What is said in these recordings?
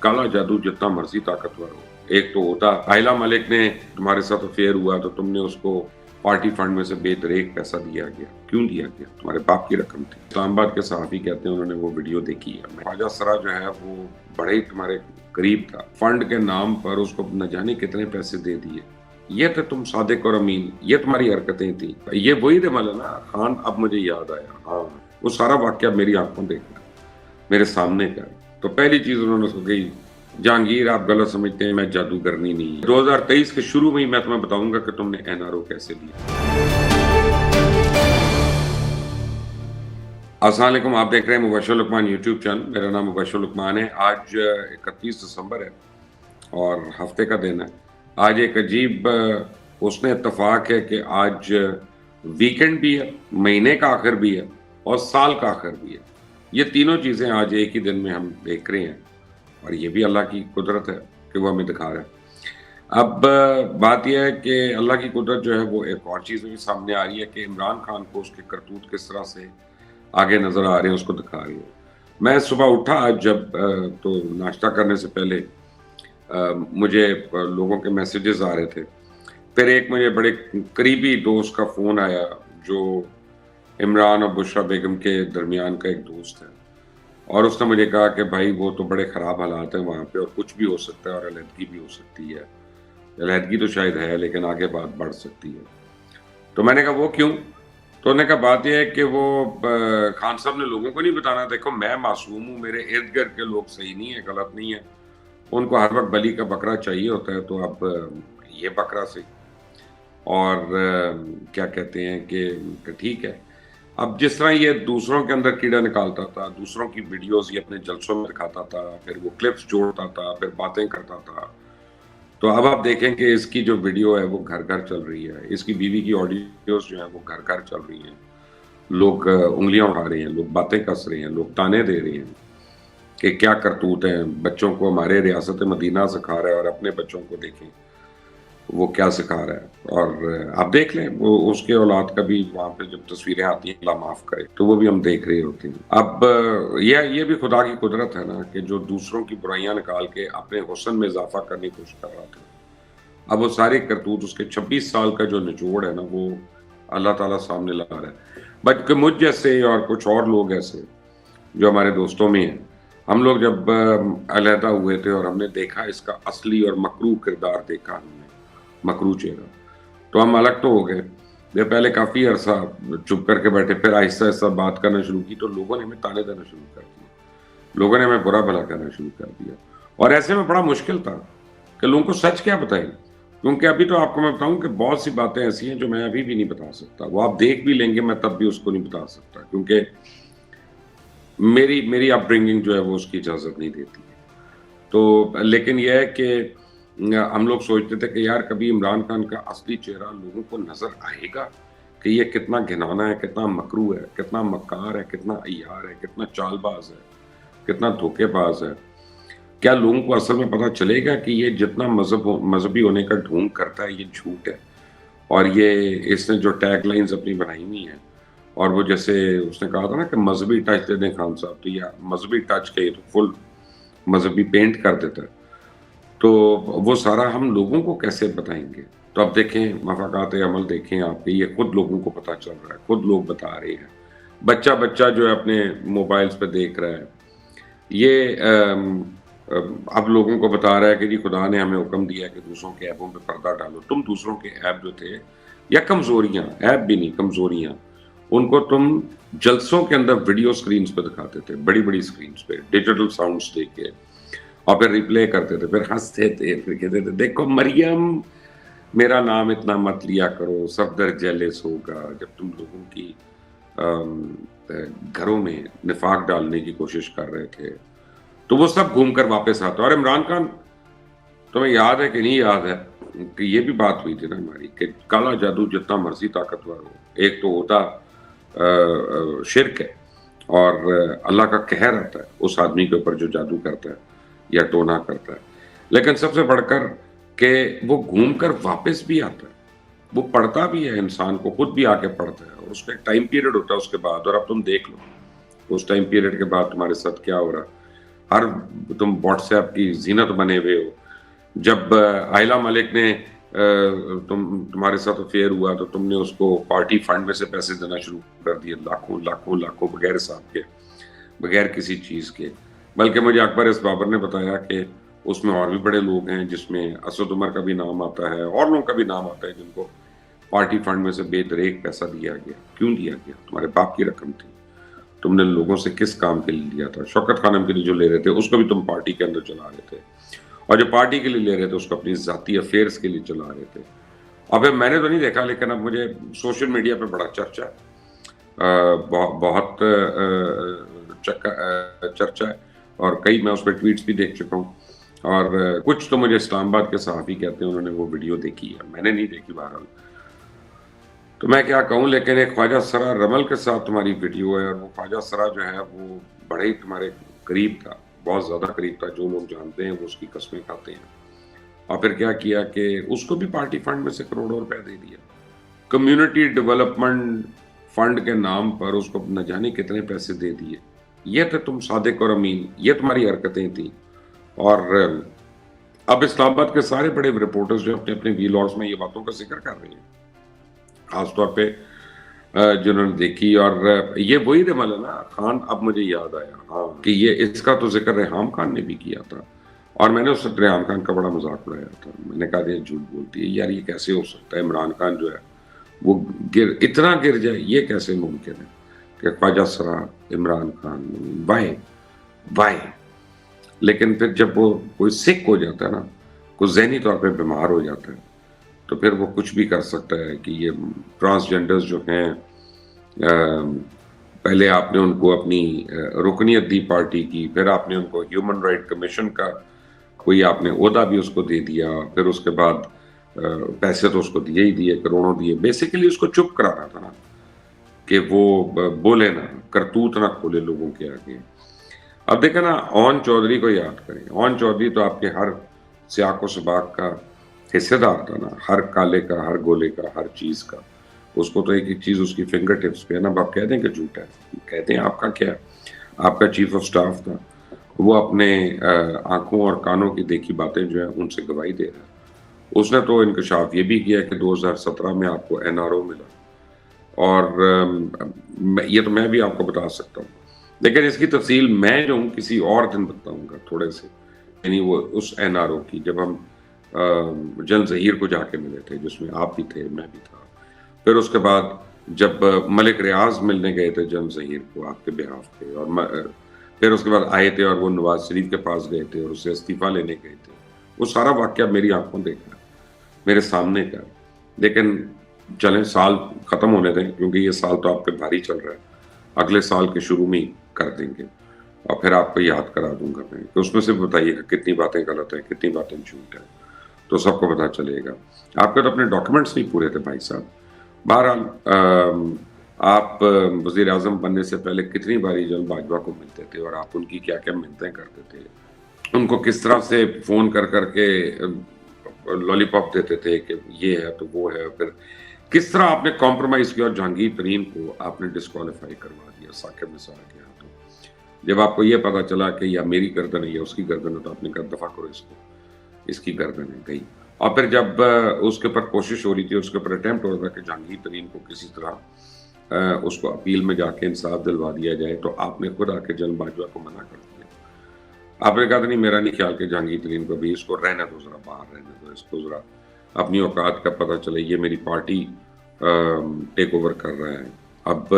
काला जादू जितना मर्जी ताकतवर हो, एक तो होता आइला मलिक ने तुम्हारे साथ अफेयर हुआ तो तुमने उसको पार्टी फंड में से बेदरेक पैसा दिया गया, क्यों दिया गया? तुम्हारे बाप की रकम थी। इस्लामाबाद के सहाफी कहते हैं उन्होंने वो वीडियो देखी है। ख्वाजा सरा जो है वो बड़े ही तुम्हारे करीब था, फंड के नाम पर उसको न जाने कितने पैसे दे दिए। ये थे तुम सादिक और अमीन, ये तुम्हारी हरकतें थी। ये वही थे मौलाना खान, अब मुझे याद आया। हाँ, वो सारा वाकया मेरी आंखों देखना, मेरे सामने का। तो पहली चीज उन्होंने उसको कही, जहांगीर आप गलत समझते हैं, मैं जादूगरनी नहीं। 2023 के शुरू में ही मैं तुम्हें बताऊंगा कि तुमने एनआरओ कैसे दिया। अस्सलाम वालेकुम, आप देख रहे हैं मुबशर लुकमान यूट्यूब चैनल। मेरा नाम मुबशर लुकमान है। आज 31 दिसंबर है और हफ्ते का दिन है। आज एक अजीब उसने इत्तफाक है कि आज वीकेंड भी है, महीने का आखिर भी है और साल का आखिर भी है। ये तीनों चीज़ें आज एक ही दिन में हम देख रहे हैं और ये भी अल्लाह की कुदरत है कि वो हमें दिखा रहा है। अब बात यह है कि अल्लाह की कुदरत जो है वो एक और चीज़ भी सामने आ रही है कि इमरान खान को उसके करतूत किस तरह से आगे नज़र आ रहे हैं, उसको दिखा रही है। मैं सुबह उठा आज जब तो नाश्ता करने से पहले मुझे लोगों के मैसेजेस आ रहे थे। फिर एक मुझे बड़े करीबी दोस्त का फ़ोन आया जो इमरान और बुशरा बेगम के दरमियान का एक दोस्त है, और उसने मुझे कहा कि भाई वो तो बड़े ख़राब हालात हैं वहाँ पे और कुछ भी हो सकता है और अलहदगी भी हो सकती है। अलहदगी तो शायद है लेकिन आगे बात बढ़ सकती है। तो मैंने कहा वो क्यों? तो उन्होंने कहा बात यह है कि वो खान साहब ने लोगों को नहीं बताना। देखो मैं मासूम हूँ, मेरे इर्द गिर्द के लोग सही नहीं है, गलत नहीं है, उनको हर वक्त बली का बकरा चाहिए होता है। तो अब ये बकरा से और क्या कहते हैं कि ठीक है। अब जिस तरह ये दूसरों के अंदर कीड़ा निकालता था, दूसरों की वीडियोस ये अपने जलसों में दिखाता था, फिर वो क्लिप्स जोड़ता था, फिर बातें करता था। तो अब आप देखें कि इसकी जो वीडियो है वो घर घर चल रही है, इसकी बीवी की ऑडियोज जो है वो घर घर चल रही हैं। लोग उंगलियां उठा रहे हैं, लोग बातें कस रहे हैं, लोग ताने दे रहे हैं कि क्या करतूत हैं। बच्चों को हमारे रियासत मदीना सिखा रहा है और अपने बच्चों को देखें वो क्या सिखा रहा है। और आप देख लें वो उसके औलाद का भी वहाँ पे जब तस्वीरें आती हैं, अल्लाह माफ़ करे, तो वो भी हम देख रहे होते हैं। अब ये भी खुदा की कुदरत है ना कि जो दूसरों की बुराइयां निकाल के अपने हुस्न में इजाफा करने की कोशिश कर रहा था, अब वो सारी करतूत उसके 26 साल का जो निचोड़ है ना वो अल्लाह ताला सामने ला रहा है। बट मुझ जैसे और कुछ और लोग ऐसे जो हमारे दोस्तों में हैं, हम लोग जब अलहदा हुए थे और हमने देखा इसका असली और मकरू किरदार देखा, हमने मकरू चेहरा, तो हम अलग तो हो गए। वे पहले काफ़ी अरसा चुप करके बैठे, फिर आहिस्ता आहिस्ता बात करना शुरू की तो लोगों ने हमें ताने देना शुरू कर दिया, लोगों ने हमें बुरा भला कहना शुरू कर दिया। और ऐसे में बड़ा मुश्किल था कि लोगों को सच क्या बताएं, क्योंकि अभी तो आपको मैं बताऊं कि बहुत सी बातें ऐसी हैं जो मैं अभी भी नहीं बता सकता। वो आप देख भी लेंगे, मैं तब भी उसको नहीं बता सकता क्योंकि मेरी अपब्रिंगिंग जो है वो उसकी इजाज़त नहीं देती है। तो लेकिन यह है कि हम लोग सोचते थे कि यार कभी इमरान खान का असली चेहरा लोगों को नज़र आएगा कि ये कितना घिनौना है, कितना मकरू है, कितना मक्कार है, कितना अय्यार है, कितना चालबाज है, कितना धोखेबाज है। क्या लोगों को असल में पता चलेगा कि ये जितना मजहबी होने का ढोंग करता है ये झूठ है, और ये इसने जो टैग लाइन्स अपनी बनाई हुई हैं, और वो जैसे उसने कहा था ना कि मजहबी टच दे दें खान साहब, तो या मजहबी टच के तो फुल मजहबी पेंट कर देता है। तो वो सारा हम लोगों को कैसे बताएंगे? तो अब देखें मफाकात अमल देखें आपके, ये खुद लोगों को पता चल रहा है, खुद लोग बता रहे हैं। बच्चा बच्चा जो है अपने मोबाइल्स पे देख रहा है, ये अब लोगों को बता रहा है कि जी खुदा ने हमें हुक्म दिया है कि दूसरों के ऐबों पे पर्दा डालो। तुम दूसरों के ऐब जो थे या कमजोरियां, ऐब भी नहीं कमजोरियां, उनको तुम जलसों के अंदर वीडियो स्क्रीन्स पे दिखाते थे, बड़ी बड़ी स्क्रीन्स पे डिजिटल साउंड्स देके, और फिर रिप्ले करते थे, फिर हंसते थे, फिर कहते थे देखो मरियम मेरा नाम इतना मत लिया करो, सफदर जेलस होगा। जब तुम लोगों की घरों में निफाक डालने की कोशिश कर रहे थे, तो वो सब घूम कर वापस आता। और इमरान खान, तुम्हें याद है कि नहीं याद है कि ये भी बात हुई थी ना हमारी कि काला जादू जितना मर्जी ताकतवर हो, एक तो होता शिर्क है और अल्लाह का कहर आता है उस आदमी के ऊपर जो जादू करता है या टोना करता है, लेकिन सबसे बढ़कर कि वो घूम कर वापस भी आता है, वो पढ़ता भी है, इंसान को खुद भी आके पढ़ता है, और उसका एक टाइम पीरियड होता है उसके बाद। और अब तुम देख लो उस टाइम पीरियड के बाद तुम्हारे साथ क्या हो रहा है। ہر تم واٹس ایپ کی زینت بنے ہوئے ہو. جب آئلہ ملک نے تمہارے ساتھ افیئر ہوا تو تم نے اس کو پارٹی فنڈ میں سے پیسے دینا شروع کر دیے، لاکھوں لاکھوں لاکھوں، بغیر حساب کے، بغیر کسی چیز کے. بلکہ مجھے اکبر اس بابر نے بتایا کہ اس میں اور بھی بڑے لوگ ہیں، جس میں اسد عمر کا بھی نام آتا ہے، اور لوگوں کا بھی نام آتا ہے، جن کو پارٹی فنڈ میں سے بے دریغ پیسہ دیا گیا. کیوں دیا گیا؟ تمہارے باپ کی رقم تھی، تم نے لوگوں سے کس کام کے لیے لیا تھا؟ شوکت خانم کے لیے جو لے رہے تھے اس کو بھی تم پارٹی کے اندر چلا رہے تھے، اور جو پارٹی کے لیے لے رہے تھے اس کو اپنی ذاتی افیئرس کے لیے چلا رہے تھے. اب میں نے تو نہیں دیکھا، لیکن اب مجھے سوشل میڈیا پہ بڑا چرچا ہے، بہت چرچا ہے، اور کئی میں اس پہ ٹویٹس بھی دیکھ چکا ہوں. اور کچھ تو مجھے اسلام آباد کے صحافی کہتے ہیں انہوں نے وہ ویڈیو دیکھی ہے، میں نے نہیں دیکھی بہرحال. تو میں کیا کہوں، لیکن ایک خواجہ سرا رمل کے ساتھ تمہاری ویڈیو ہے، اور وہ خواجہ سرا جو ہے وہ بڑے ہی تمہارے قریب تھا، بہت زیادہ قریب تھا. جو لوگ جانتے ہیں وہ اس کی قسمیں کھاتے ہیں. اور پھر کیا کیا کہ اس کو بھی پارٹی فنڈ میں سے کروڑوں روپے دے دیا. کمیونٹی ڈیولپمنٹ فنڈ کے نام پر اس کو نہ جانے کتنے پیسے دے دیے. یہ تھے تم صادق اور امین، یہ تمہاری حرکتیں تھیں. اور اب اسلام آباد کے سارے بڑے رپورٹرز جو اپنے اپنے ویلاگز میں یہ باتوں کا ذکر کر رہے ہیں، خاص طور پہ جنہوں نے دیکھی. اور یہ وہی رمل ہے نا خان، اب مجھے یاد آیا ہاں کہ یہ اس کا تو ذکر ریحام خان نے بھی کیا تھا، اور میں نے اس وقت ریحام خان کا بڑا مذاق اڑایا تھا. میں نے کہا یہ جھوٹ بولتی ہے یار، یہ کیسے ہو سکتا ہے؟ عمران خان جو ہے وہ اتنا گر جائے، یہ کیسے ممکن ہے کہ خواجہ سرا عمران خان وائے. لیکن پھر جب وہ کوئی سکھ ہو جاتا ہے نا، کوئی ذہنی طور پہ بیمار ہو جاتا ہے، تو پھر وہ کچھ بھی کر سکتا ہے. کہ یہ ٹرانسجینڈرز جو ہیں، پہلے آپ نے ان کو اپنی رکنیت دی پارٹی کی، پھر آپ نے ان کو ہیومن رائٹ کمیشن کا کوئی آپ نے عہدہ بھی اس کو دے دیا، پھر اس کے بعد پیسے تو اس کو دیے ہی دیے، کروڑوں دیے. بیسیکلی اس کو چپ کرا رہا تھا نا کہ وہ بولے نا، کرتوت نہ کھولے لوگوں کے آگے. اب دیکھیں نا، اون چودھری کو یاد کریں. اون چودھری تو آپ کے ہر سیاق و سباق کا حصے دار تھا نا، ہر کالے کا، ہر گولے کا، ہر چیز کا. اس کو تو ایک ایک چیز اس کی فنگر ٹپس پہ ہے نا. آپ کہہ دیں کہ جھوٹ ہے، کہتے ہیں آپ کا کیا، آپ کا چیف آف سٹاف تھا، وہ اپنے آنکھوں اور کانوں کی دیکھی باتیں جو ہیں ان سے گواہی دے رہا ہے. اس نے تو انکشاف یہ بھی کیا کہ 2017 میں آپ کو NRO ملا، اور یہ تو میں بھی آپ کو بتا سکتا ہوں، لیکن اس کی تفصیل میں جو ہوں کسی اور دن بتاؤں گا تھوڑے سے. یعنی وہ اس NRO کی، جب ہم جن ظہیر کو جا کے ملے تھے، جس میں آپ بھی تھے، میں بھی تھا. پھر اس کے بعد جب ملک ریاض ملنے گئے تھے جن ظہیر کو آپ کے بہاف پہ، اور پھر اس کے بعد آئے تھے اور وہ نواز شریف کے پاس گئے تھے اور اس سے استعفیٰ لینے گئے تھے. وہ سارا واقعہ میری آنکھوں دیکھا، میرے سامنے کا. لیکن چلیں سال ختم ہونے دیں، کیونکہ یہ سال تو آپ پہ بھاری چل رہا ہے. اگلے سال کے شروع میں ہی کر دیں گے، اور پھر آپ کو یاد کرا دوں گا میں کہ اس میں سے بتائیے گا کتنی باتیں غلط ہیں، کتنی باتیں جھوٹ ہیں، تو سب کو پتا چلے گا. آپ کے تو اپنے ڈاکیومنٹس نہیں پورے تھے بھائی صاحب. بہرحال آپ وزیر اعظم بننے سے پہلے کتنی باری جن باجوہ کو ملتے تھے، اور آپ ان کی کیا کیا منتیں کرتے تھے، ان کو کس طرح سے فون کر کر کے لالی پاپ دیتے تھے کہ یہ ہے تو وہ ہے. پھر کس طرح آپ نے کمپرومائز کیا اور جہانگیر ترین کو آپ نے ڈسکوالیفائی کروا دیا ثاقب نثار کے ہاتھوں. جب آپ کو یہ پتا چلا کہ یا میری گردن ہے یا اس کی گردن ہے، تو آپ نے کہا دفعہ کرو اس کو، اس کی گردن ہے گئی. اور پھر جب اس کے اوپر کوشش ہو رہی تھی، اس کے اوپر اٹیمپٹ ہو رہا تھا کہ جہانگیر ترین کو کسی طرح اس کو اپیل میں جا کے انصاف دلوا دیا جائے، تو آپ نے خود آ کے جن باجوہ کو منع کر دیا. آپ نے کہا تھا نہیں، میرا نہیں خیال کہ جہانگیر ترین کو بھی، اس کو رہنے دو، ذرا باہر رہنے دو، اس کو ذرا اپنی اوقات کا پتہ چلے، یہ میری پارٹی ٹیک اوور کر رہا ہے. اب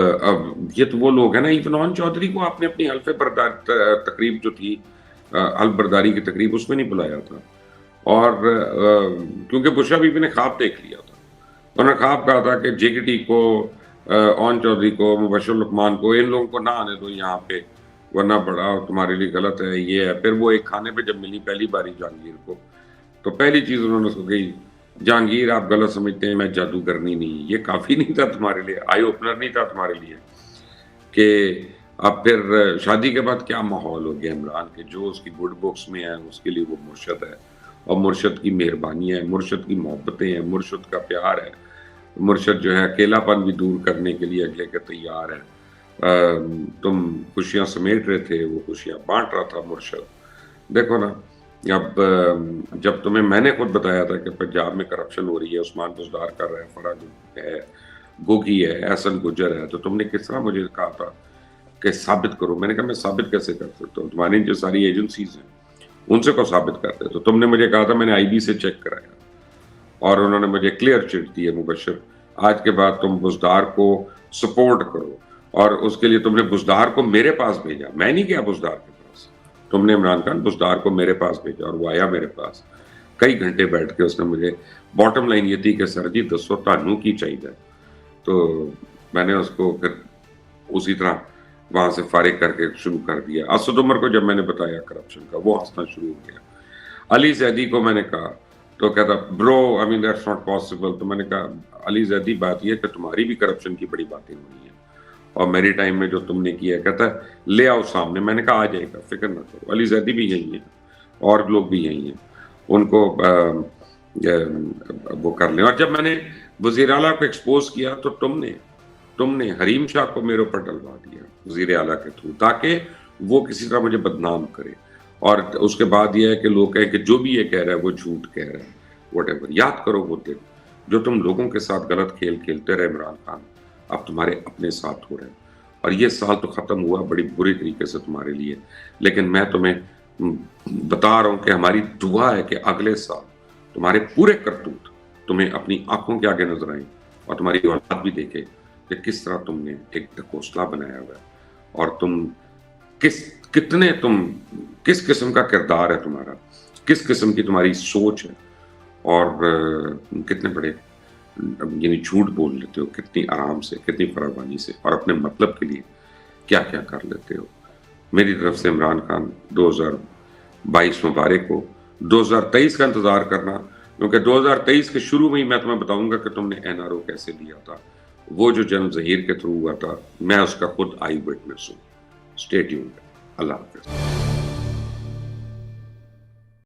یہ تو وہ لوگ ہیں نا. ایون اون چودھری کو آپ نے اپنی حلف تقریب جو تھی، حلف برداری کی تقریب، اس میں نہیں بلایا تھا. اور کیونکہ بشرا بی بی نے خواب دیکھ لیا تھا، انہوں نے خواب کہا تھا کہ JKT کو، اون چودھری کو، مبشر لقمان کو، ان لوگوں کو نہ آنے دو یہاں پہ، ورنہ بڑا تمہارے لیے غلط ہے، یہ ہے. پھر وہ ایک کھانے پہ جب ملی پہلی باری جہانگیر کو، تو پہلی چیز انہوں نے اس کو کہی، جہانگیر آپ غلط سمجھتے ہیں، میں جادوگرنی نہیں. یہ کافی نہیں تھا تمہارے لیے، آئی اوپنر نہیں تھا تمہارے لیے کہ اب پھر شادی کے بعد کیا ماحول ہو گیا عمران کے، جو اس کی گڈ بکس میں ہے اس کے لیے وہ مرشد ہے، اور مرشد کی مہربانی ہے، مرشد کی محبتیں ہیں، مرشد کا پیار ہے. مرشد جو ہے اکیلا پن بھی دور کرنے کے لیے اگلے کے تیار ہے. तुम खुशियां समेट रहे थे, वो खुशियां बांट रहा था मुर्शद। देखो ना, अब जब तुम्हें मैंने खुद बताया था कि पंजाब में करप्शन हो रही है, उस्मान बुज़दार कर रहा है, फराज है, गोगी है, एहसन गुज्जर है, तो तुमने किस तरह मुझे कहा था कि साबित करो। मैंने कहा मैं साबित कैसे कर सकता हूँ, तुम्हारी जो सारी एजेंसीज हैं उनसे को साबित करते। तो तुमने मुझे कहा था, मैंने आईबी से चेक कराया और उन्होंने मुझे क्लियर चिट दी है, मुबशर आज के बाद तुम बुज़दार को सपोर्ट करो। और उसके लिए तुमने बुज़दार को मेरे पास भेजा, मैं नहीं गया बुज़दार के पास, तुमने इमरान खान बुज़दार को मेरे पास भेजा और वो आया मेरे पास। कई घंटे बैठ के उसने मुझे, बॉटम लाइन ये थी कि सर जी दसो तानू की चाहिए। तो मैंने उसको फिर उसी तरह वहां से फारिग करके शुरू कर दिया। असद उमर को जब मैंने बताया करप्शन का, वो हंसना शुरू हो गया। अली जैदी को मैंने कहा तो कहता bro I mean that's not possible. तो मैंने कहा अली जैदी बात ये है कि तुम्हारी भी करप्शन की बड़ी बातें हुई हैं और मेरे टाइम में जो तुमने किया है, कहता है ले आओ सामने। मैंने कहा आ जाएगा, फिक्र ना करो। अली जैदी भी यही है और लोग भी यही हैं, उनको वो कर लें। और जब मैंने वज़ीर आला को एक्सपोज किया तो तुमने हरीम शाह को मेरे ऊपर डलवा दिया वज़ीर आला के थ्रू, ताकि वो किसी तरह मुझे बदनाम करे। और उसके बाद ये है कि लोग कहें कि जो भी ये कह रहा है वो झूठ कह रहा है, व्हाटएवर। याद करो वो दिन जो तुम लोगों के साथ गलत खेल खेलते रहे इमरान खान, अब तुम्हारे अपने साथ हो रहे हैं। और ये साल तो ख़त्म हुआ बड़ी बुरी तरीके से तुम्हारे लिए, लेकिन मैं तुम्हें बता रहा हूँ कि हमारी दुआ है कि अगले साल तुम्हारे पूरे करतूत तुम्हें अपनी आंखों के आगे नजर आए और तुम्हारी औलाद भी देखे कि किस तरह तुमने एक ढकोसला बनाया हुआ है और तुम किस किस्म का किरदार है तुम्हारा, किस किस्म की तुम्हारी सोच है और कितने बड़े यानी झूठ बोल लेते हो, कितनी आराम से, कितनी फरावानी से, और अपने मतलब के लिए क्या क्या कर लेते हो। मेरी तरफ से इमरान खान 2022 मुबारक हो। 2023 का इंतजार करना, क्योंकि 2023 के शुरू में ही मैं तुम्हें बताऊंगा कि तुमने एनआरओ कैसे लिया था। वो जो जन्म ज़हीर के थ्रू हुआ था, मैं उसका खुद आई विटनेस हूँ। Stay tuned. अल्लाह हाफ़िज़।